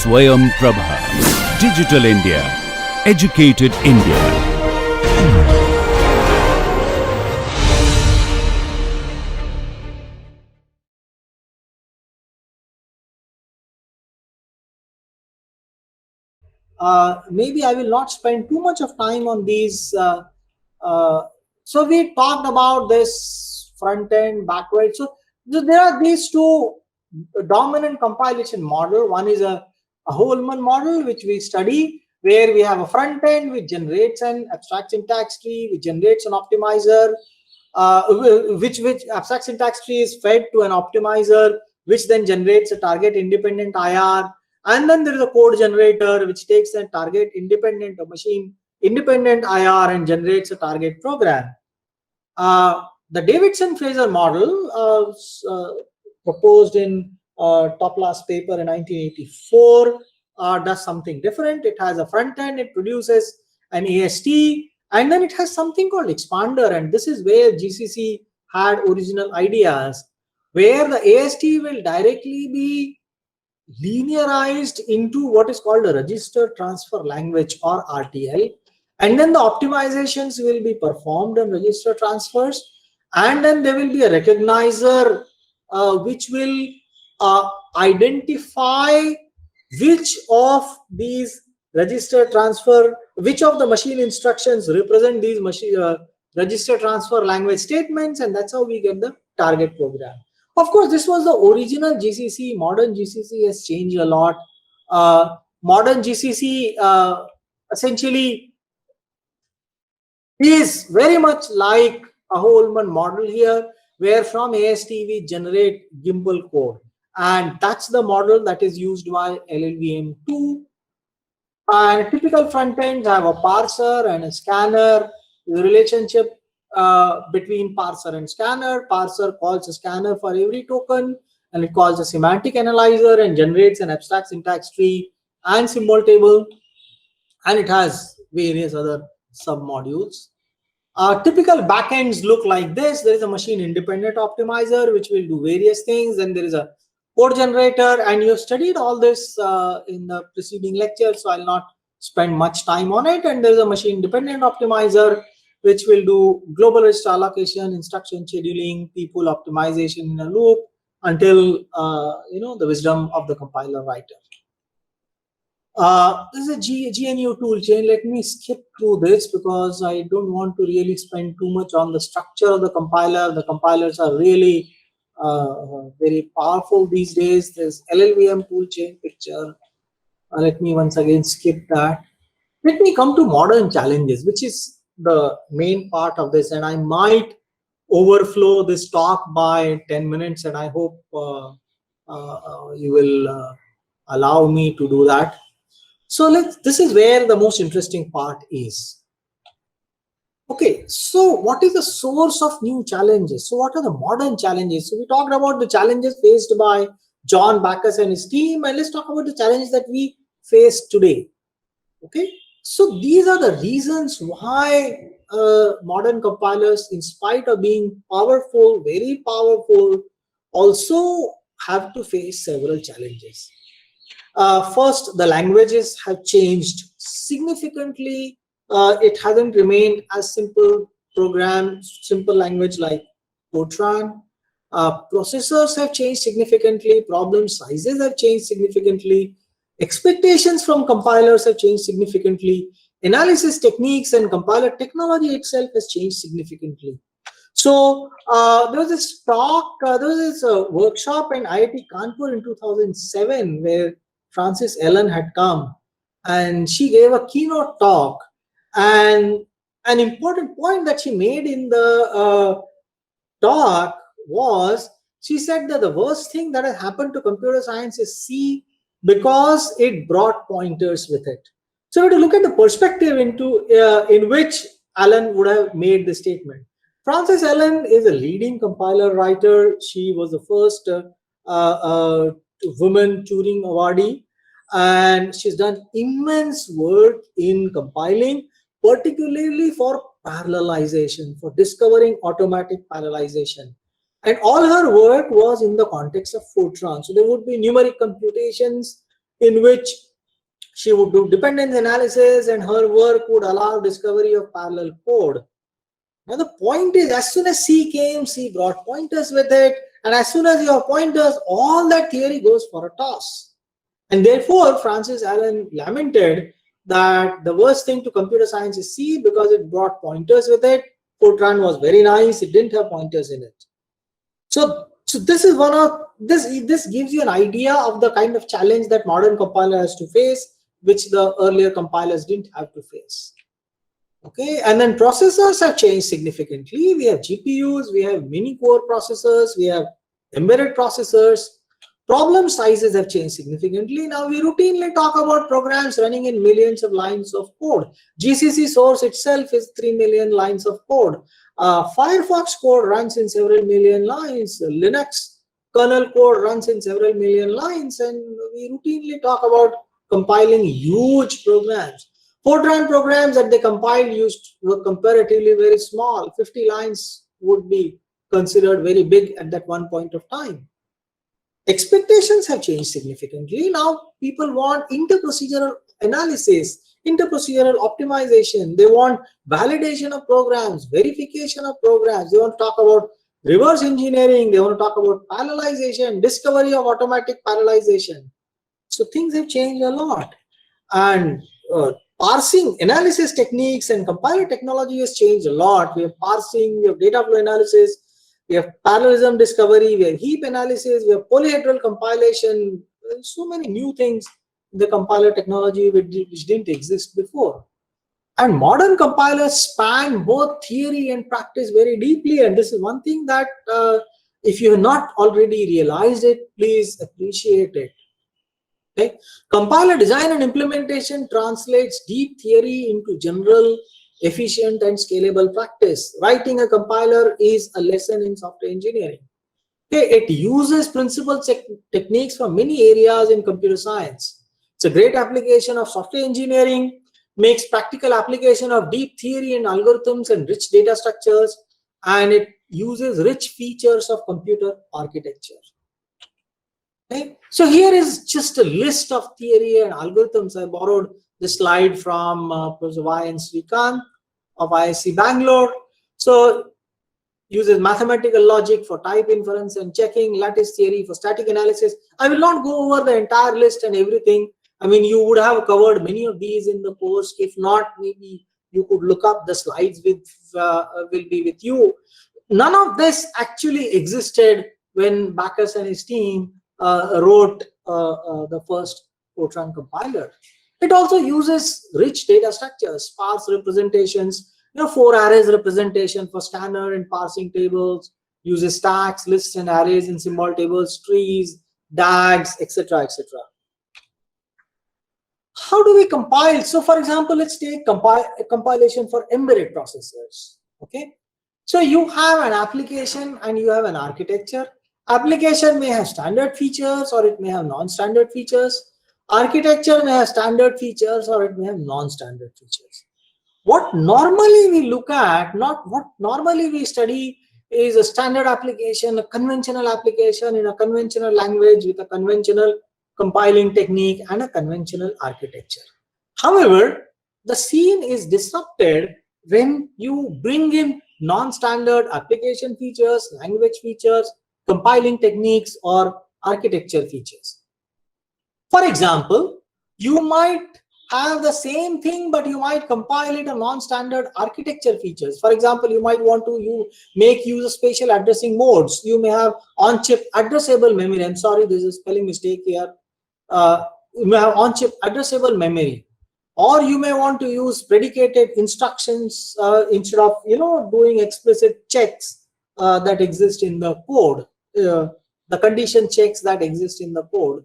Swayam Prabha. Digital India. Educated India. Maybe I will not spend too much of time on these. So we talked about this front end, backward. So there are these two dominant compilation model. One is a Holman model, which we study, where we have a front end which generates an abstract syntax tree, which generates an optimizer, which abstract syntax tree is fed to an optimizer, which then generates a target independent IR. And then there is a code generator which takes a target independent or machine independent IR and generates a target program. The Davidson-Fraser model proposed in Topla's paper in 1984 does something different. It has a front end, it produces an AST, and then it has something called expander, and this is where GCC had original ideas, where the AST will directly be linearized into what is called a register transfer language, or RTL, and then the optimizations will be performed on register transfers, and then there will be a recognizer which will identify which of these register transfer, which of the machine instructions represent these machine register transfer language statements, and that's how we get the target program. Of course, this was the original GCC. Modern GCC has changed a lot. Modern GCC essentially is very much like a Holman model here, where from AST we generate gimbal code, and that's the model that is used by LLVM2. And typical front ends have a parser and a scanner. The relationship between parser and scanner. Parser calls a scanner for every token, and it calls a semantic analyzer and generates an abstract syntax tree and symbol table, and it has various other submodules. Typical backends look like this. There is a machine independent optimizer which will do various things, and there is a code generator, and you studied all this in the preceding lecture, so I'll not spend much time on it. And there is a machine dependent optimizer which will do global register allocation, instruction scheduling, people optimization in a loop until the wisdom of the compiler writer. This is a GNU toolchain. Let me skip through this because I don't want to really spend too much on the structure of the compiler. The compilers are really very powerful these days. There's LLVM toolchain picture. Let me once again skip that. Let me come to modern challenges, which is the main part of this, and I might overflow this talk by 10 minutes, and I hope you will allow me to do that. So this is where the most interesting part is. Okay, so what is the source of new challenges? So what are the modern challenges? So we talked about the challenges faced by John Backus and his team, and let's talk about the challenges that we face today. Okay, so these are the reasons why modern compilers, in spite of being powerful, very powerful, also have to face several challenges. First, the languages have changed significantly. It hasn't remained as simple language like Fortran. Processors have changed significantly. Problem sizes have changed significantly. Expectations from compilers have changed significantly. Analysis techniques and compiler technology itself has changed significantly. So there was this talk, there was this workshop in IIT Kanpur in 2007 where Frances Ellen had come, and she gave a keynote talk, and an important point that she made in the talk was, she said that the worst thing that has happened to computer science is C, because it brought pointers with it. So to look at the perspective into in which Allen would have made the statement. Frances Ellen is a leading compiler writer. She was the first woman Turing awardee, and she's done immense work in compiling, particularly for parallelization, for discovering automatic parallelization. And all her work was in the context of Fortran. So there would be numeric computations in which she would do dependence analysis, and her work would allow discovery of parallel code. Now the point is, as soon as C came, C brought pointers with it, and as soon as you have pointers, all that theory goes for a toss. And therefore, Francis Allen lamented that the worst thing to computer science is C because it brought pointers with it. Fortran was very nice, it didn't have pointers in it. So this is one of this gives you an idea of the kind of challenge that modern compiler has to face, which the earlier compilers didn't have to face. Okay, and then processors have changed significantly. We have GPUs, we have mini core processors, we have embedded processors. Problem sizes have changed significantly. Now we routinely talk about programs running in millions of lines of code. GCC source itself is 3 million lines of code. Firefox code runs in several million lines. Linux kernel code runs in several million lines, and we routinely talk about compiling huge programs. Fortran programs that they compiled were comparatively very small. 50 lines would be considered very big at that one point of time. Expectations have changed significantly. Now people want interprocedural analysis, interprocedural optimization. They want validation of programs, verification of programs. They want to talk about reverse engineering. They want to talk about parallelization, discovery of automatic parallelization. So things have changed a lot. And parsing, analysis techniques and compiler technology has changed a lot. We have parsing, we have data flow analysis, we have parallelism discovery, we have heap analysis, we have polyhedral compilation. There's so many new things in the compiler technology which didn't exist before. And modern compilers span both theory and practice very deeply. And this is one thing that if you have not already realized it, please appreciate it. Okay. Compiler design and implementation translates deep theory into general, efficient, and scalable practice. Writing a compiler is a lesson in software engineering. Okay. It uses principles, techniques from many areas in computer science. It's a great application of software engineering, makes practical application of deep theory and algorithms and rich data structures, and it uses rich features of computer architecture. Okay. So here is just a list of theory and algorithms. I borrowed this slide from Professor Y. and Srikanth of IIT Bangalore. So uses mathematical logic for type inference and checking, lattice theory for static analysis. I will not go over the entire list and everything. I mean, you would have covered many of these in the course. If not, maybe you could look up the slides will be with you. None of this actually existed when Backus and his team wrote the first Fortran compiler. It also uses rich data structures, sparse representations, 4 arrays representation for scanner and parsing tables, uses stacks, lists, and arrays in symbol tables, trees, DAGs, etc., etc. How do we compile? So, for example, let's take compilation for embedded processors. Okay, so you have an application and you have an architecture. Application may have standard features or it may have non-standard features. Architecture may have standard features or it may have non-standard features. What normally we look at, not what normally we study, is a standard application, a conventional application in a conventional language with a conventional compiling technique and a conventional architecture. However, the scene is disrupted when you bring in non-standard application features, language features, compiling techniques, or architecture features. For example, you might have the same thing, but you might compile it a non-standard architecture features. For example, you might want to make use of spatial addressing modes. You may have on-chip addressable memory. I'm sorry, there's a spelling mistake here. You may have on-chip addressable memory, or you may want to use predicated instructions instead of doing explicit checks that exist in the code, the condition checks that exist in the code.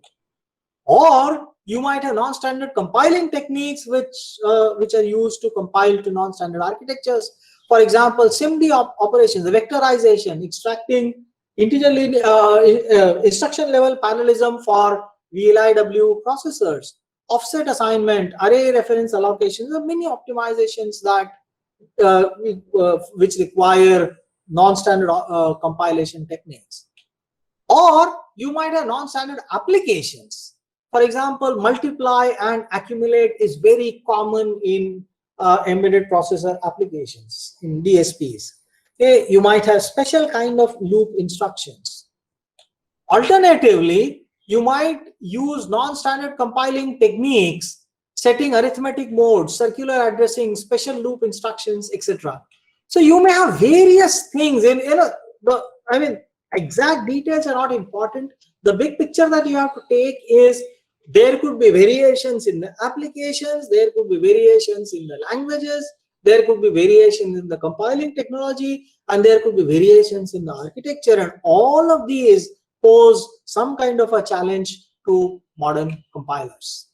Or you might have non-standard compiling techniques which are used to compile to non-standard architectures. For example, SIMD operations, the vectorization, extracting integer instruction level parallelism for VLIW processors, offset assignment, array reference allocation. There are many optimizations that which require non-standard compilation techniques. Or you might have non-standard applications. For example, multiply and accumulate is very common in embedded processor applications, in DSPs. Okay, you might have special kind of loop instructions. Alternatively, you might use non-standard compiling techniques, setting arithmetic modes, circular addressing, special loop instructions, etc. So you may have various things in, I mean, exact details are not important. The big picture that you have to take is there could be variations in the applications, there could be variations in the languages, there could be variations in the compiling technology, and there could be variations in the architecture, and all of these pose some kind of a challenge to modern compilers.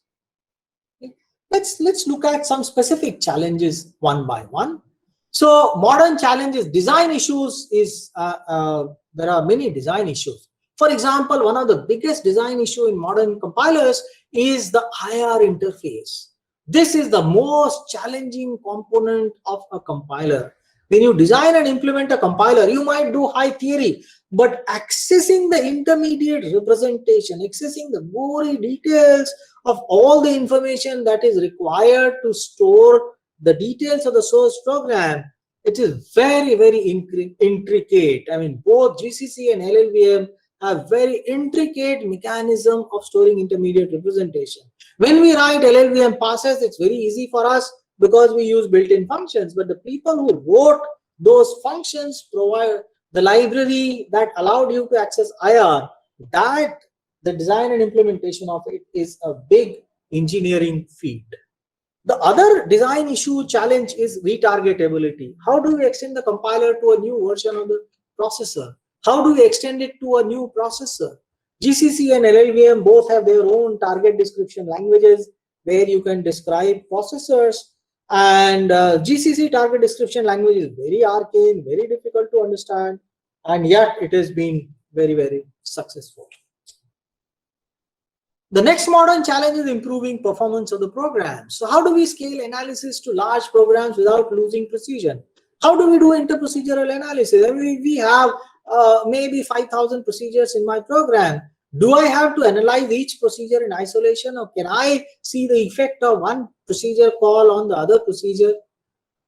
Okay. Let's look at some specific challenges one by one. So modern challenges, design issues is there are many design issues. For example, one of the biggest design issue in modern compilers is the IR interface. This is the most challenging component of a compiler. When you design and implement a compiler, you might do high theory, but accessing the intermediate representation, accessing the gory details of all the information that is required to store the details of the source program, it is very, very intricate. I mean, both GCC and LLVM have very intricate mechanism of storing intermediate representation. When we write LLVM passes, it's very easy for us because we use built-in functions, but the people who wrote those functions provide the library that allowed you to access IR, that the design and implementation of it is a big engineering feat. The other design issue challenge is retargetability. How do we extend the compiler to a new version of the processor? How do we extend it to a new processor? GCC and LLVM both have their own target description languages where you can describe processors, and GCC target description language is very arcane, very difficult to understand, and yet it has been very, very successful. The next modern challenge is improving performance of the program. So how do we scale analysis to large programs without losing precision? How do we do interprocedural analysis? I mean, we have maybe 5,000 procedures in my program. Do I have to analyze each procedure in isolation, or can I see the effect of one procedure call on the other procedure?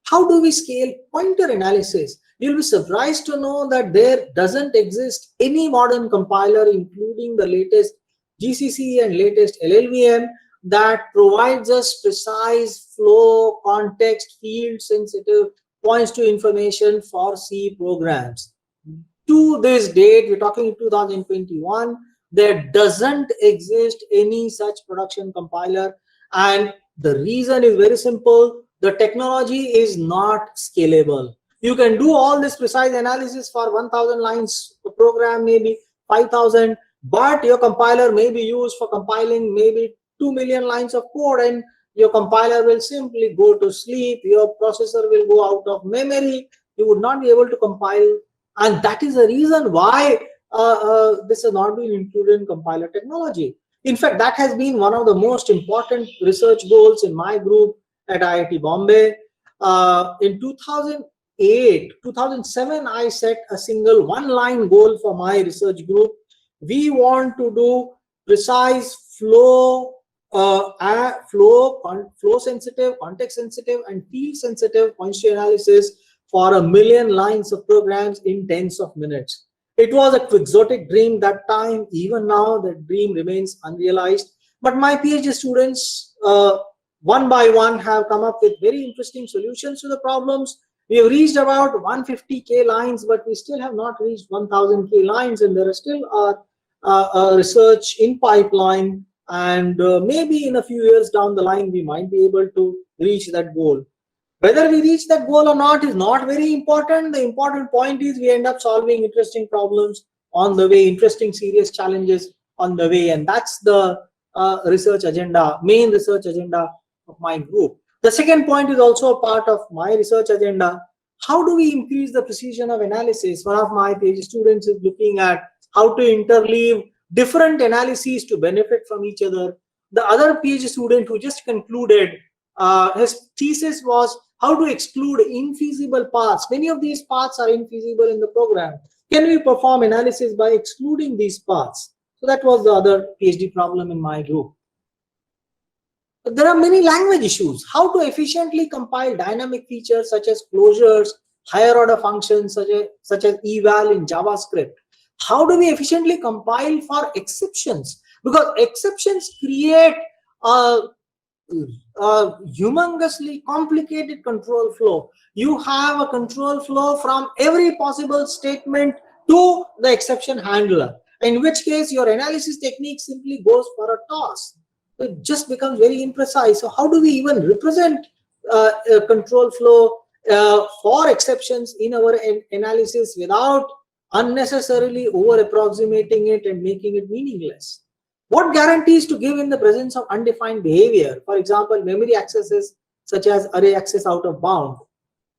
How do we scale pointer analysis? You'll be surprised to know that there doesn't exist any modern compiler, including the latest GCC and latest LLVM, that provides us precise flow, context, field sensitive points to information for C programs. To this date, we're talking 2021, there doesn't exist any such production compiler, and the reason is very simple. The technology is not scalable. You can do all this precise analysis for 1,000 lines per program, maybe 5,000, but your compiler may be used for compiling maybe 2 million lines of code, and your compiler will simply go to sleep. Your processor will go out of memory. You would not be able to compile, and that is the reason why this has not been included in compiler technology. In fact, that has been one of the most important research goals in my group at IIT Bombay. In 2008, 2007, I set a single one-line goal for my research group. We want to do precise flow sensitive, context sensitive, and field sensitive points to analysis for 1 million lines of programs in tens of minutes. It was a quixotic dream that time. Even now, that dream remains unrealized. But my PhD students, one by one, have come up with very interesting solutions to the problems. We have reached about 150K lines, but we still have not reached 1,000K lines, and there are still research in pipeline. And maybe in a few years down the line, we might be able to reach that goal. Whether we reach that goal or not is not very important. The important point is we end up solving interesting problems on the way, interesting serious challenges on the way, and that's the research agenda, main research agenda of my group. The second point is also a part of my research agenda. How do we increase the precision of analysis? One of my PhD students is looking at how to interleave different analyses to benefit from each other. The other PhD student who just concluded, his thesis was how to exclude infeasible paths. Many of these paths are infeasible in the program. Can we perform analysis by excluding these paths? So that was the other PhD problem in my group. There are many language issues. How to efficiently compile dynamic features such as closures, higher order functions such as eval in JavaScript. How do we efficiently compile for exceptions? Because exceptions create a, humongously complicated control flow. You have a control flow from every possible statement to the exception handler, in which case your analysis technique simply goes for a toss. It just becomes very imprecise. So how do we even represent a control flow for exceptions in our analysis without unnecessarily over approximating it and making it meaningless? What guarantees to give in the presence of undefined behavior? For example, memory accesses such as array access out of bound.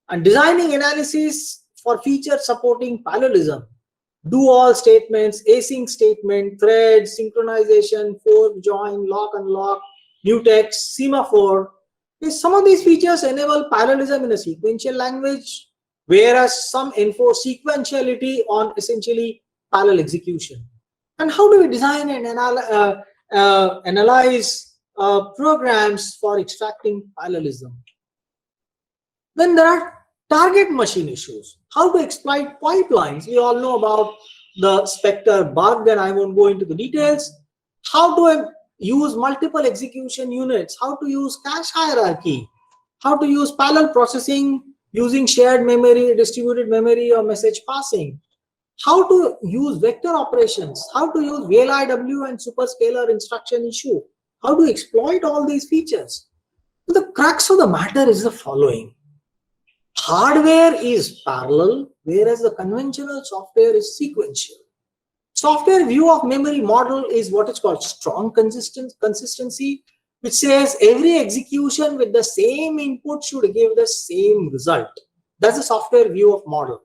And designing analysis for features supporting parallelism, do all statements, async statement, thread, synchronization, fork, join, lock, unlock, mutex, semaphore. Some of these features enable parallelism in a sequential language, whereas some enforce sequentiality on essentially parallel execution. And how do we design and analyze programs for extracting parallelism? Then there are target machine issues. How to exploit pipelines? We all know about the Spectre bug, and I won't go into the details. How to use multiple execution units? How to use cache hierarchy? How to use parallel processing using shared memory, distributed memory, or message passing? How to use vector operations? How to use VLIW and superscalar instruction issue? How to exploit all these features? The crux of the matter is the following. Hardware is parallel, whereas the conventional software is sequential. Software view of memory model is what is called strong consistency, which says every execution with the same input should give the same result. That's the software view of model.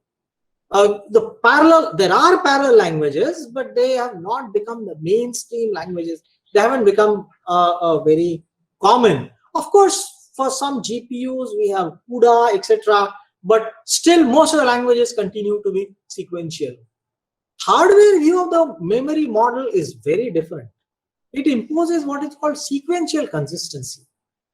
There are parallel languages, but they have not become the mainstream languages. They haven't become very common. Of course, for some GPUs, we have CUDA, etc. But still, most of the languages continue to be sequential. Hardware view of the memory model is very different. It imposes what is called sequential consistency,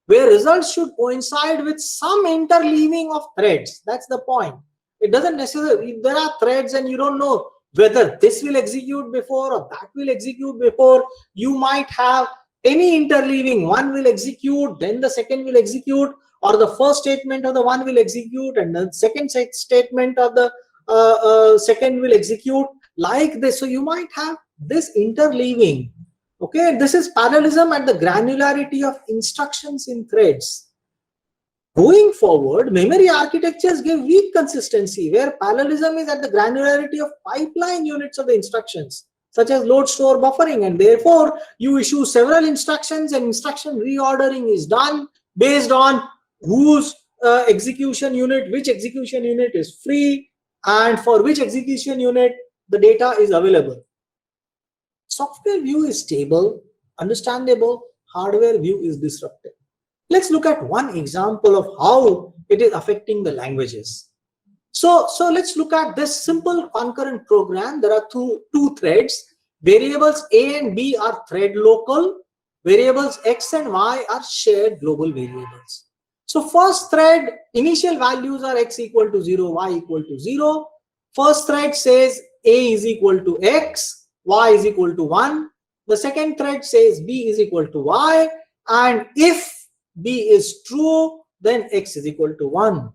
where results should coincide with some interleaving of threads. That's the point. It doesn't necessarily, there are threads and you don't know whether this will execute before or that will execute before. You might have any interleaving. One will execute, then the second will execute, or the first statement of the one will execute and the second statement of the second will execute, like this. So you might have this interleaving. Okay, this is parallelism at the granularity of instructions in threads. Going forward, memory architectures give weak consistency, where parallelism is at the granularity of pipeline units of the instructions, such as load, store, buffering, and therefore you issue several instructions and instruction reordering is done based on whose execution unit, which execution unit is free, and for which execution unit the data is available. Software view is stable, understandable, hardware view is disruptive. Let's look at one example of how it is affecting the languages. So let's look at this simple concurrent program. There are two threads. Variables A and B are thread local. Variables X and Y are shared global variables. So first thread, initial values are X equal to 0, Y equal to 0. First thread says A is equal to X, Y is equal to 1. The second thread says B is equal to Y, and if B is true, then X is equal to 1.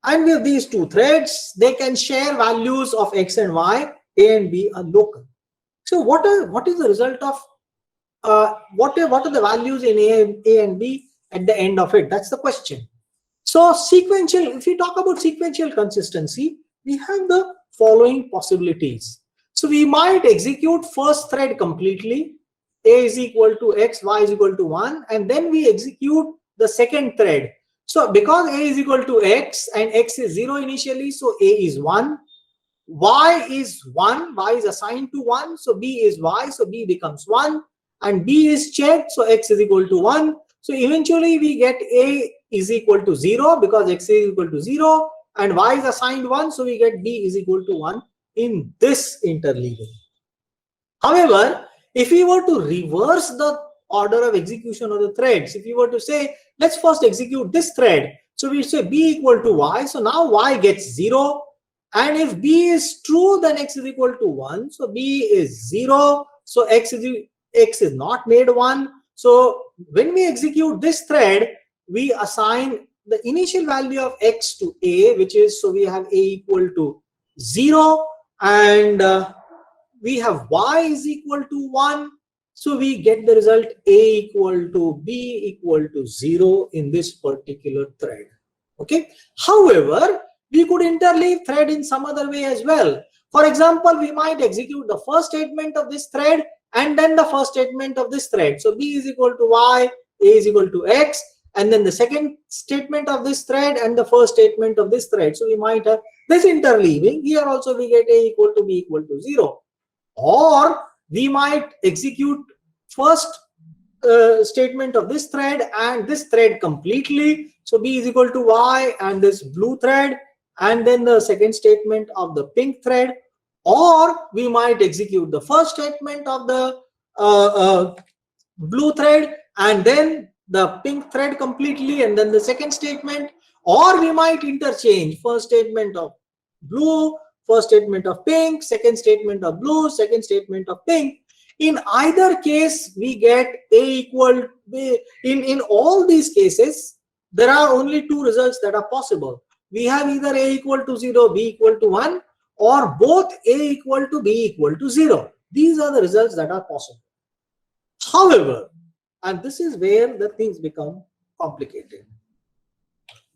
And with these two threads, they can share values of X and Y. A and B are local. So what is the result of what are the values in A and B at the end of it? That's the question. So sequential, if we talk about sequential consistency, we have the following possibilities. So we might execute first thread completely. A is equal to X, Y is equal to 1, and then we execute the second thread. So because A is equal to X and X is 0 initially, so A is 1. Y is 1, Y is assigned to 1, so B is Y, so B becomes 1. And B is checked, so X is equal to 1. So eventually we get A is equal to 0 because X is equal to 0, and Y is assigned 1, so we get B is equal to 1 in this interleaving. However, if we were to reverse the order of execution of the threads. If you were to say, let's first execute this thread. So we say b equal to y. So now y gets 0. And if b is true, then x is equal to 1. So b is 0. So x is not made 1. So when we execute this thread, we assign the initial value of x to a, which is, so we have a equal to 0, and we have y is equal to 1. So we get the result a equal to b equal to 0 in this particular thread. Okay. However, we could interleave thread in some other way as well. For example, we might execute the first statement of this thread and then the first statement of this thread. So b is equal to y, a is equal to x, and then the second statement of this thread and the first statement of this thread. So we might have this interleaving. Here also we get a equal to b equal to 0. Or we might execute first statement of this thread and this thread completely. So b is equal to y and this blue thread, and then the second statement of the pink thread. Or we might execute the first statement of the blue thread and then the pink thread completely, and then the second statement. Or we might interchange first statement of blue, first statement of pink, second statement of blue, second statement of pink. In either case, we get a equal b. In all these cases, there are only two results that are possible. We have either a equal to 0, b equal to 1, or both a equal to b equal to 0. These are the results that are possible. However, and this is where the things become complicated,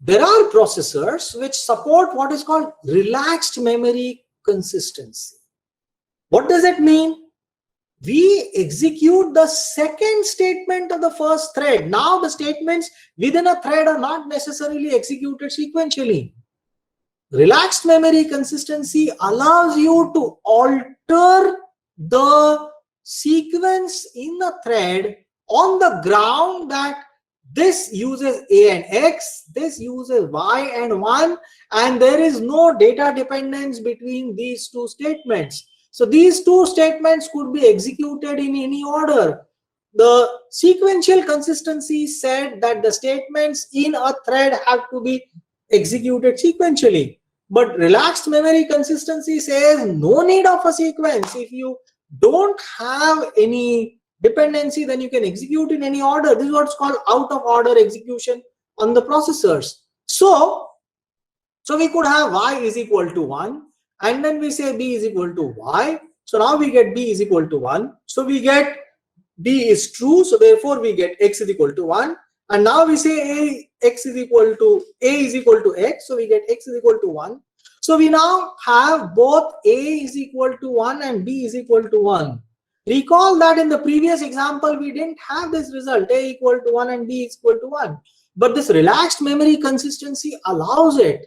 there are processors which support what is called relaxed memory consistency. What does it mean? We execute the second statement of the first thread. Now the statements within a thread are not necessarily executed sequentially. Relaxed memory consistency allows you to alter the sequence in the thread on the ground that this uses a and x, this uses y and 1, and there is no data dependence between these two statements. So these two statements could be executed in any order. The sequential consistency said that the statements in a thread have to be executed sequentially. But relaxed memory consistency says no need of a sequence. If you don't have any dependency, then you can execute in any order. This is what's called out of order execution on the processors. So we could have y is equal to 1, and then we say b is equal to y. So now we get b is equal to 1. So we get b is true. So therefore we get x is equal to 1. And now we say a is equal to x. So we get x is equal to 1. So we now have both a is equal to 1 and b is equal to 1. Recall that in the previous example, we didn't have this result, a equal to 1 and b is equal to 1. But this relaxed memory consistency allows it.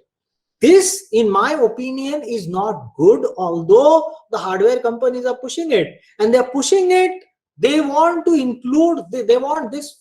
This, in my opinion, is not good, although the hardware companies are pushing it. And they're pushing it, they want to include, they want this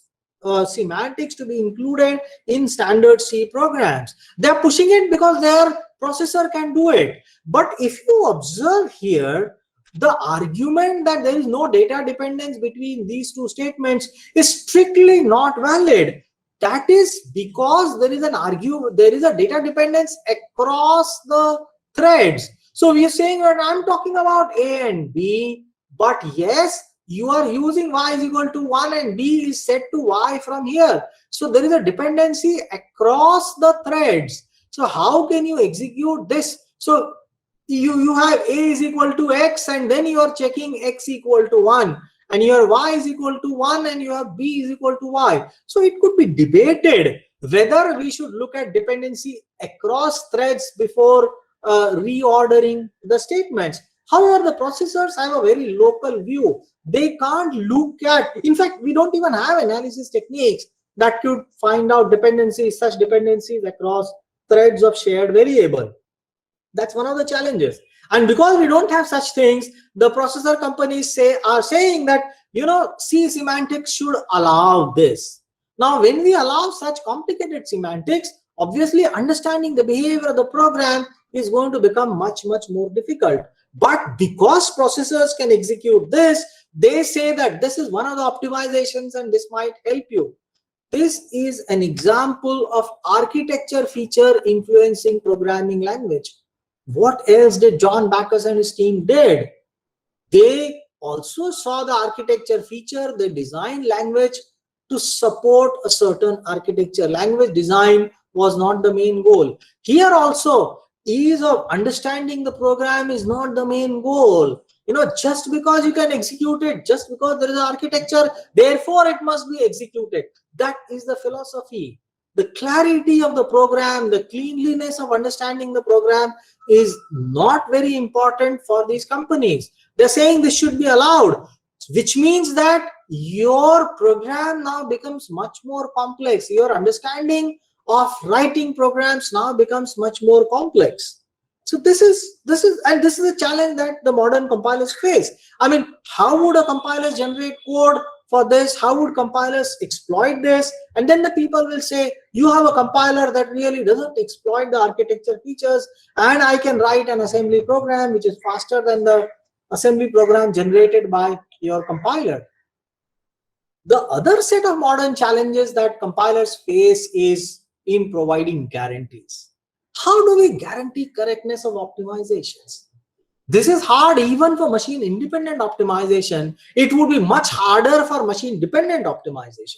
semantics to be included in standard C programs. They're pushing it because their processor can do it. But if you observe here, the argument that there is no data dependence between these two statements is strictly not valid. That is because there is a data dependence across the threads. So we are saying that I'm talking about A and B, but yes, you are using y is equal to 1 and b is set to y from here. So there is a dependency across the threads. So how can you execute this? So you have a is equal to x, and then you are checking x equal to 1, and your y is equal to 1, and you have b is equal to y. So it could be debated whether we should look at dependency across threads before reordering the statements. However, the processors have a very local view. They can't look at, in fact, we don't even have analysis techniques that could find out dependencies, such dependencies across threads of shared variable. That's one of the challenges. And because we don't have such things, the processor companies are saying that, C semantics should allow this. Now, when we allow such complicated semantics, obviously understanding the behavior of the program is going to become much, much more difficult. But because processors can execute this, they say that this is one of the optimizations and this might help you. This is an example of architecture feature influencing programming language. What else did John Backus and his team did? They also saw the architecture feature. They designed language to support a certain architecture. Language design was not the main goal. Here also, ease of understanding the program is not the main goal. Just because you can execute it, just because there is an architecture, therefore it must be executed. That is the philosophy. The clarity of the program, the cleanliness of understanding the program is not very important for these companies. They're saying this should be allowed, which means that your program now becomes much more complex. Your understanding of writing programs now becomes much more complex. So this is a challenge that the modern compilers face. I mean, how would a compiler generate code for this? How would compilers exploit this? And then the people will say, you have a compiler that really doesn't exploit the architecture features, and I can write an assembly program which is faster than the assembly program generated by your compiler. The other set of modern challenges that compilers face is in providing guarantees. How do we guarantee correctness of optimizations? This is hard even for machine independent optimization. It would be much harder for machine dependent optimization.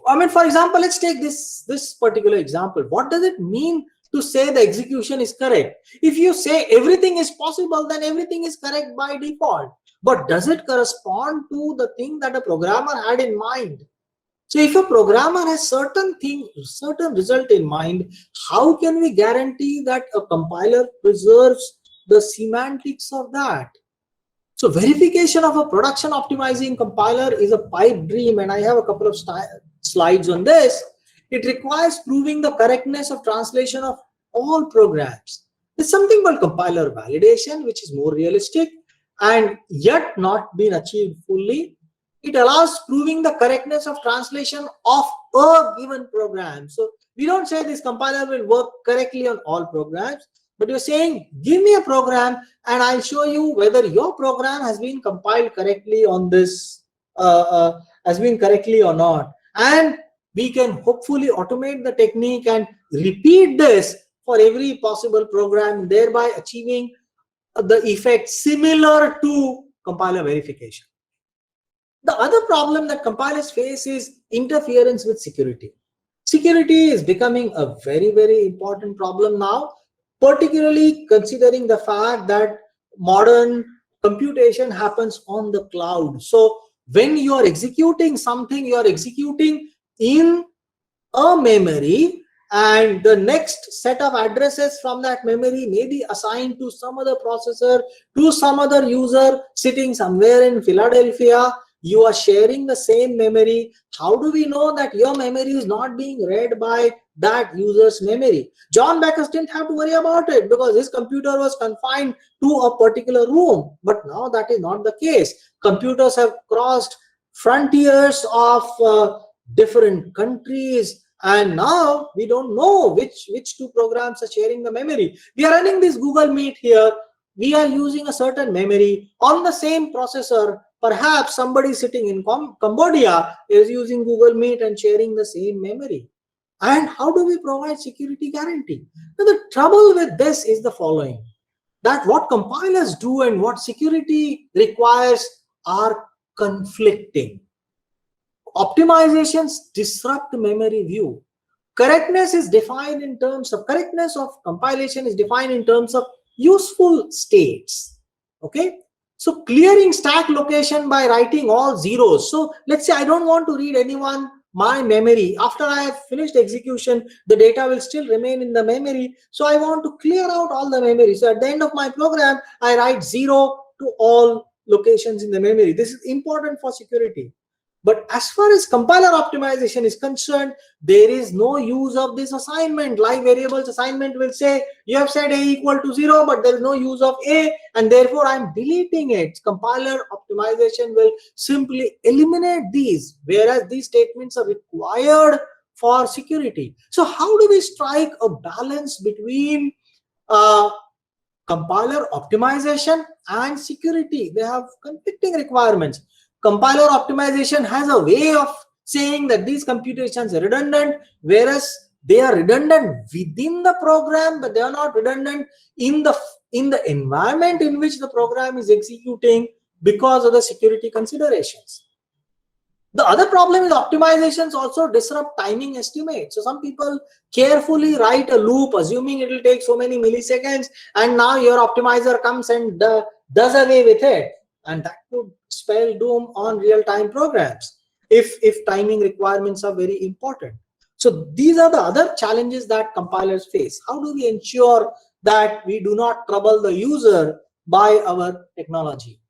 I mean, for example, let's take this particular example. What does it mean to say the execution is correct? If you say everything is possible, then everything is correct by default. But does it correspond to the thing that a programmer had in mind? So if a programmer has certain result in mind, how can we guarantee that a compiler preserves the semantics of that? So verification of a production optimizing compiler is a pipe dream, and I have a couple of slides on this. It requires proving the correctness of translation of all programs. There's something called compiler validation, which is more realistic and yet not been achieved fully. It allows proving the correctness of translation of a given program. So we don't say this compiler will work correctly on all programs, but you're saying, give me a program and I'll show you whether your program has been compiled correctly on this, has been correctly or not. And we can hopefully automate the technique and repeat this for every possible program, thereby achieving the effect similar to compiler verification. The other problem that compilers face is interference with security. Security is becoming a very, very important problem now, particularly considering the fact that modern computation happens on the cloud. So when you are executing something, you are executing in a memory, and the next set of addresses from that memory may be assigned to some other processor, to some other user sitting somewhere in Philadelphia. You are sharing the same memory. How do we know that your memory is not being read by that user's memory? John Backus didn't have to worry about it because his computer was confined to a particular room. But now that is not the case. Computers have crossed frontiers of different countries, and now we don't know which two programs are sharing the memory. We are running this Google Meet here. We are using a certain memory on the same processor. Perhaps somebody sitting in Cambodia is using Google Meet and sharing the same memory. And how do we provide security guarantee? Now, the trouble with this is the following, that what compilers do and what security requires are conflicting. Optimizations disrupt memory view. Correctness of compilation is defined in terms of useful states. Okay. So clearing stack location by writing all zeros. So let's say I don't want to read my memory. After I have finished execution, the data will still remain in the memory. So I want to clear out all the memory. So at the end of my program, I write 0 to all locations in the memory. This is important for security. But as far as compiler optimization is concerned, there is no use of this assignment. Live variables assignment will say, you have said a equal to 0, but there is no use of a, and therefore I'm deleting it. Compiler optimization will simply eliminate these, whereas these statements are required for security. So how do we strike a balance between compiler optimization and security? They have conflicting requirements. compiler optimization has a way of saying that these computations are redundant, whereas they are redundant within the program, but they are not redundant in the environment in which the program is executing because of the security considerations. The other problem is optimizations also disrupt timing estimates. So some people carefully write a loop assuming it will take so many milliseconds, and now your optimizer comes and does away with it, and that could spell doom on real-time programs if timing requirements are very important. So these are the other challenges that compilers face. How do we ensure that we do not trouble the user by our technology?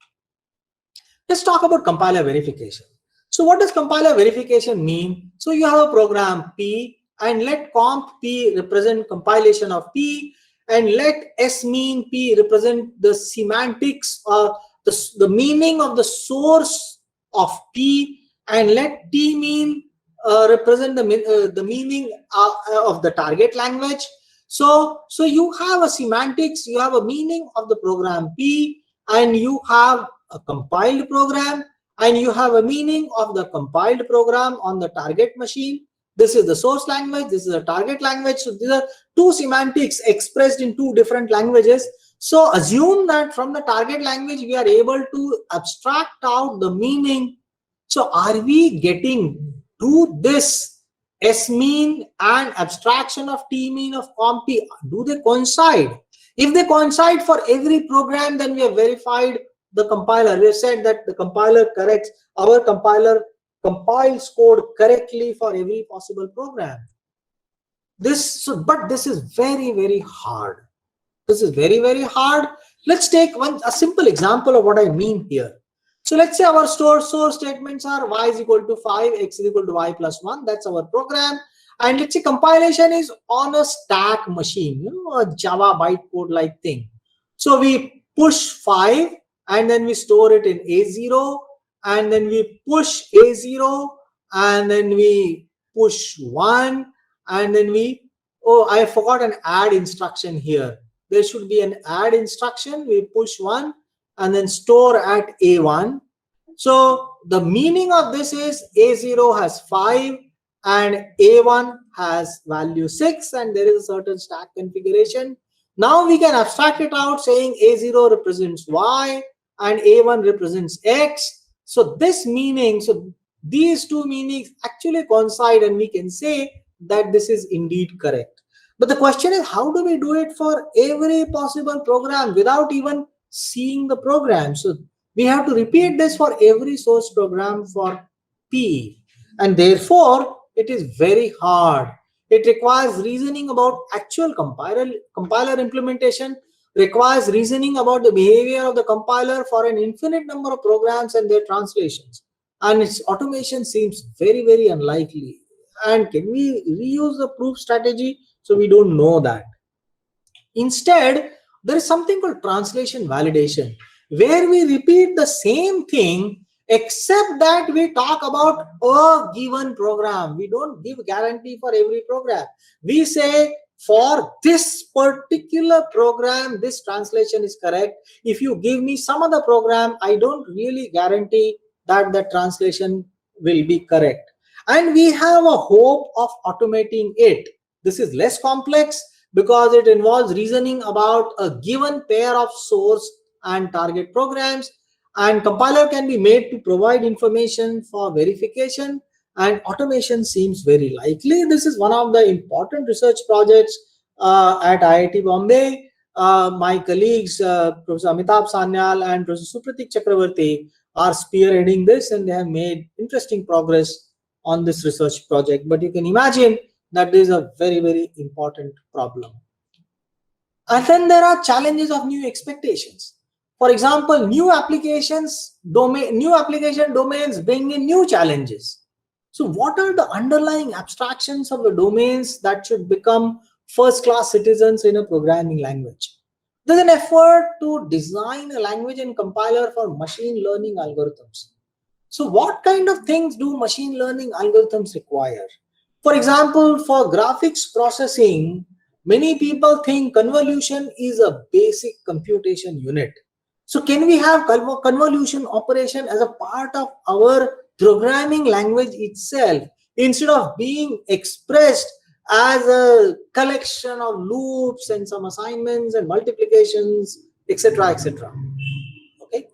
Let's talk about compiler verification. So what does compiler verification mean? So you have a program P, and let comp P represent compilation of P, and let S mean P represent the semantics, the meaning of the source of P, and let T mean represent the meaning of the target language. So you have a semantics, you have a meaning of the program P, and you have a compiled program, and you have a meaning of the compiled program on the target machine. This is the source language, this is the target language. So these are two semantics expressed in two different languages. So assume that from the target language we are able to abstract out the meaning. So are we getting to this S mean and abstraction of T mean of comp P? Do they coincide? If they coincide for every program, then we have verified the compiler. We have said that the compiler corrects, our compiler compiles code correctly for every possible program. But this is very, very hard. This is very, very hard. Let's take a simple example of what I mean here. So let's say our source statements are y is equal to 5, x is equal to y plus 1. That's our program. And let's say compilation is on a stack machine, a Java bytecode like thing. So we push 5, and then we store it in A0, and then we push A0, and then we push 1, and then I forgot an add instruction here. There should be an add instruction. We push 1 and then store at A1. So the meaning of this is A0 has 5 and A1 has value 6, and there is a certain stack configuration. Now we can abstract it out saying A0 represents Y and A1 represents X. So this meaning, so these two meanings actually coincide, and we can say that this is indeed correct. But the question is, how do we do it for every possible program without even seeing the program? So we have to repeat this for every source program for P, and therefore it is very hard. It requires reasoning about actual compiler implementation, requires reasoning about the behavior of the compiler for an infinite number of programs and their translations. And its automation seems very, very unlikely. And can we reuse the proof strategy? So we don't know that. Instead, there is something called translation validation, where we repeat the same thing, except that we talk about a given program. We don't give guarantee for every program. We say, for this particular program, this translation is correct. If you give me some other program, I don't really guarantee that the translation will be correct. And we have a hope of automating it. This is less complex because it involves reasoning about a given pair of source and target programs, and compiler can be made to provide information for verification, and automation seems very likely. This is one of the important research projects at IIT Bombay. My colleagues, Professor Amitabh Sanyal and Professor Supratik Chakravarti, are spearheading this, and they have made interesting progress on this research project. But you can imagine that this is a very, very important problem. And then there are challenges of new expectations. For example, new application domains bring in new challenges. So what are the underlying abstractions of the domains that should become first-class citizens in a programming language? There's an effort to design a language and compiler for machine learning algorithms. So what kind of things do machine learning algorithms require? For example, for graphics processing, many people think convolution is a basic computation unit. So can we have convolution operation as a part of our programming language itself, instead of being expressed as a collection of loops and some assignments and multiplications, etc., etc.? Okay.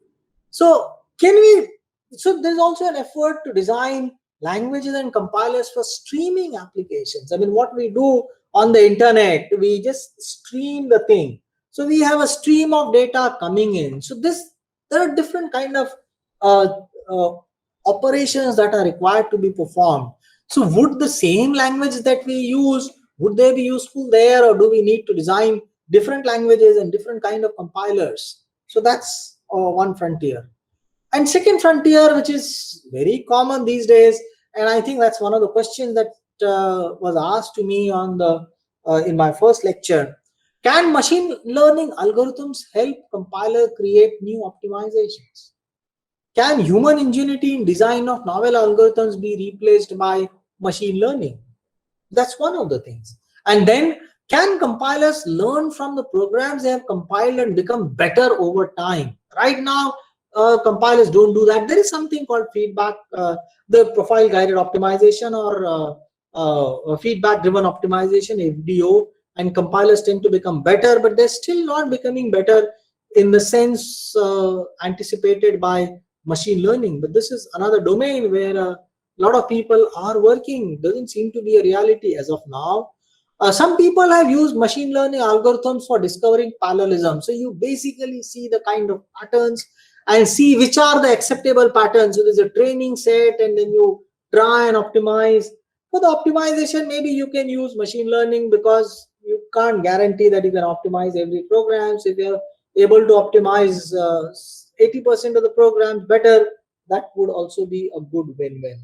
So can we? So there's also an effort to design languages and compilers for streaming applications. I mean, what we do on the internet, we just stream the thing. So we have a stream of data coming in. So there are different kind of uh, uh, operations that are required to be performed. So would the same language that we use, would they be useful there, or do we need to design different languages and different kind of compilers? So that's one frontier. And second frontier, which is very common these days, and I think that's one of the questions that was asked to me on the in my first lecture: can machine learning algorithms help compiler create new optimizations? Can human ingenuity in design of novel algorithms be replaced by machine learning? That's one of the things. And then, can compilers learn from the programs they have compiled and become better over time? Right now, compilers don't do that. There is something called feedback, the profile guided optimization, or feedback driven optimization, FDO, and compilers tend to become better, but they're still not becoming better in the sense anticipated by machine learning. But this is another domain where a lot of people are working. Doesn't seem to be a reality as of now. Some people have used machine learning algorithms for discovering parallelism. So you basically see the kind of patterns and see which are the acceptable patterns. So there's a training set, and then you try and optimize. For the optimization, maybe you can use machine learning, because you can't guarantee that you can optimize every program. So if you're able to optimize 80% of the programs better, that would also be a good win-win.